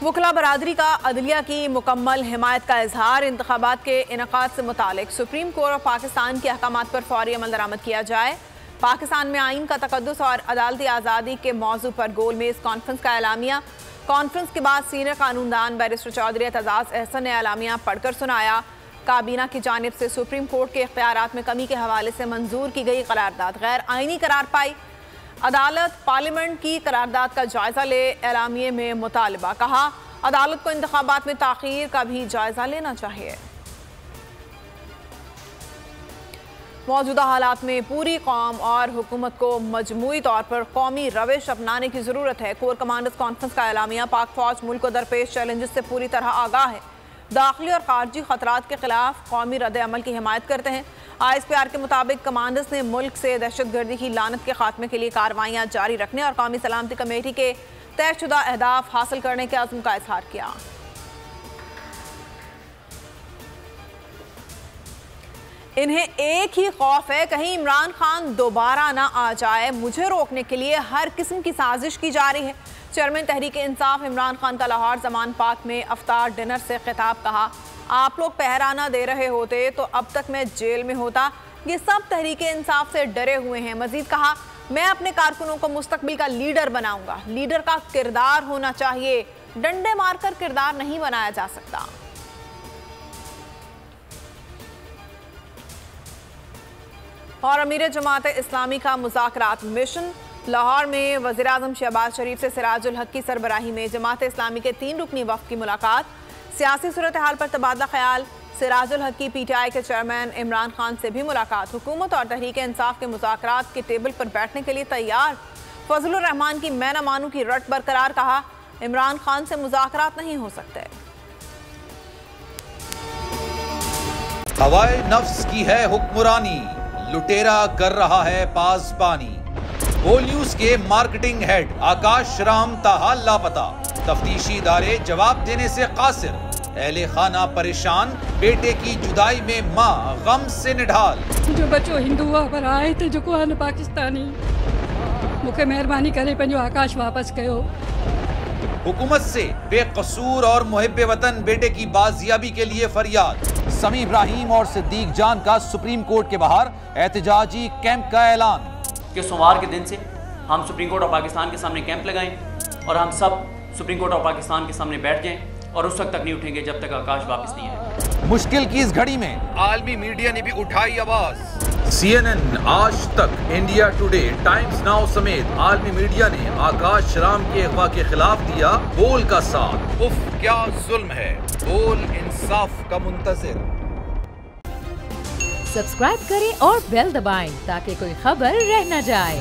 वकला बरादरी का अदलिया की मुकम्मल हिमायत का इजहार। इंतखाबात के इनकाद से मुतालिक सुप्रीम कोर्ट ऑफ पाकिस्तान के अहकामात पर फौरी अमल दरामद किया जाए। पाकिस्तान में आइन का तकद्दुस और अदालती आज़ादी के मौजू पर गोल में इस कॉन्फ्रेंस का एलामिया। कॉन्फ्रेंस के बाद सीनियर कानूनदान बैरिस्टर चौधरी एतजाज़ अहसन ने एलामिया पढ़कर सुनाया। काबीना की जानिब से सुप्रीम कोर्ट के इख्तियारात में कमी के हवाले से मंजूर की गई करारदाद गैर आइनी करार पाई। अदालत पार्लियामेंट की करारदाद का जायजा ले, एलामिये में मुतालबा। कहा, अदालत को इंतखाबात में ताख़ीर का भी जायजा लेना चाहिए। मौजूदा हालात में पूरी कौम और हुकूमत को मजमूई तौर पर कौमी रविश अपनाने की ज़रूरत है। कोर कमांडर्स कॉन्फ्रेंस का एलामिया। पाक फौज मुल्क को दरपेश चैलेंजेस से पूरी तरह आगाह है। दाखिली और खारजी खतरात के खिलाफ कौमी रद्द अमल की हिमायत करते हैं। ISPR के मुताबिक कमांडर्स ने मुल्क से दहशतगर्दी की लानत के खात्मे के लिए कार्रवाइयाँ जारी रखने और कौमी सलामती कमेटी के तयशुदा अहदाफ हासिल करने के अज़्म का इजहार किया। इन्हें एक ही खौफ है, कहीं इमरान खान दोबारा ना आ जाए। मुझे रोकने के लिए हर किस्म की साजिश की जा रही है। चेयरमैन तहरीक इंसाफ इमरान खान का लाहौर जमान पाक में अफ्तार डिनर से खिताब। कहा, आप लोग पहराना दे रहे होते तो अब तक मैं जेल में होता। ये सब तहरीक इंसाफ से डरे हुए हैं। मजीद कहा, मैं अपने कारकुनों को मुस्तकबिल का लीडर बनाऊंगा। लीडर का किरदार होना चाहिए, डंडे मारकर किरदार नहीं बनाया जा सकता। और अमीर जमात इस्लामी का मुज़ाकरात मिशन। लाहौर में वज़ीर आज़म शहबाज शरीफ से सिराजुल हक की सरबराही में जमात इस्लामी के 3 रुकनी वफ़द की मुलाकात। सियासी सूरत हाल पर तबादला ख्याल। सिराजुल हक की PTI के चेयरमैन इमरान खान से भी मुलाकात। हुकूमत और तहरीक इंसाफ के मुज़ाकरात के टेबल पर बैठने के लिए तैयार। फजलुर रहमान की मैं न मानू की रट बरकरार। कहा, इमरान खान से मुज़ाकरात नहीं हो सकते। हवाए नफ्स की है हुक्मरानी, लुटेरा कर रहा है पासबानी। बोल न्यूज के मार्केटिंग हेड आकाश राम ताहा लापता। तफ्तीशी इदारे जवाब देने से कासिर। अहले खाना परेशान, बेटे की जुदाई में माँ गम से निढाल। जो बच्चो हिंदू पर आए थे जो पाकिस्तानी, मुझे मेहरबानी करे पंजो आकाश वापस कयो। हुकूमत से बेकसूर और मुहिब्बे वतन बेटे की बाजियाबी के लिए फरियाद। समी इब्राहिम और सिद्दीक जान का सुप्रीम कोर्ट के बाहर एहतजाजी कैंप का ऐलान। कि सोमवार के दिन से हम सुप्रीम कोर्ट ऑफ पाकिस्तान के सामने कैंप लगाएं और हम सब सुप्रीम कोर्ट ऑफ पाकिस्तान के सामने बैठ जाएं और उस वक्त तक नहीं उठेंगे जब तक आकाश वापस नहीं आए। मुश्किल की इस घड़ी में आलमी मीडिया ने भी उठाई आवाज। CNN, आज तक, इंडिया टुडे, टाइम्स नाउ समेत आलमी मीडिया ने आकाश राम के अगवा के खिलाफ दिया बोल का साथ। उफ, क्या जुल्म है। बोल इंसाफ का मुंतजिर। सब्सक्राइब करें और बेल दबाएं ताकि कोई खबर रह न जाए।